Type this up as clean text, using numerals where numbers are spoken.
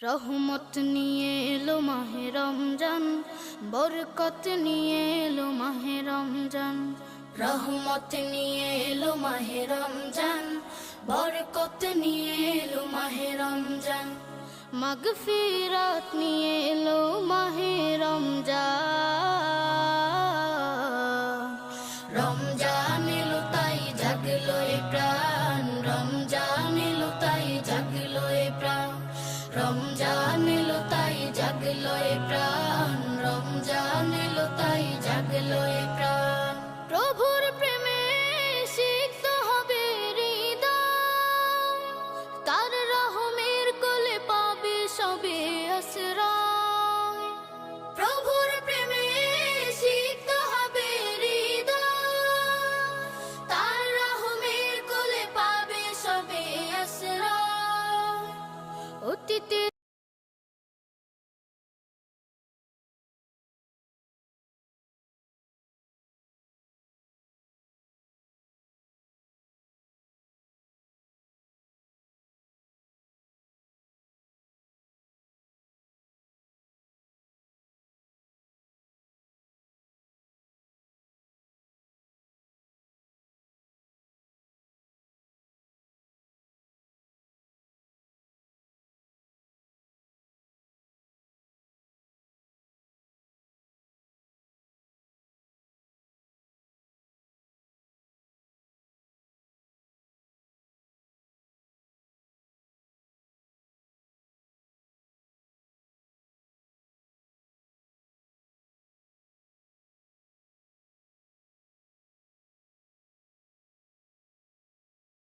রহমত নিয়ে এলো মাহে রমজান, বরকত নিয়ে এলো মাহে রমজান। রহমত নিয়ে এলো মাহে রমজান, বরকত নিয়ে এলো মাহে রমজান। মাগফিরাত নিয়ে এলো মাহে রমজান। রমজান এলো তাই জাগলো এ প্রাণ, রমজান এলো তাই জাগলো এ প্রাণ। রমজান এলো তাই জাগলো এ প্রাণ, রমজান এলো তাই জাগলো এ প্রাণ। প্রভুর প্রেমে সিক্ত হবে হৃদয়, তার রহমের কোলে পাবে সবে আশ্রয়।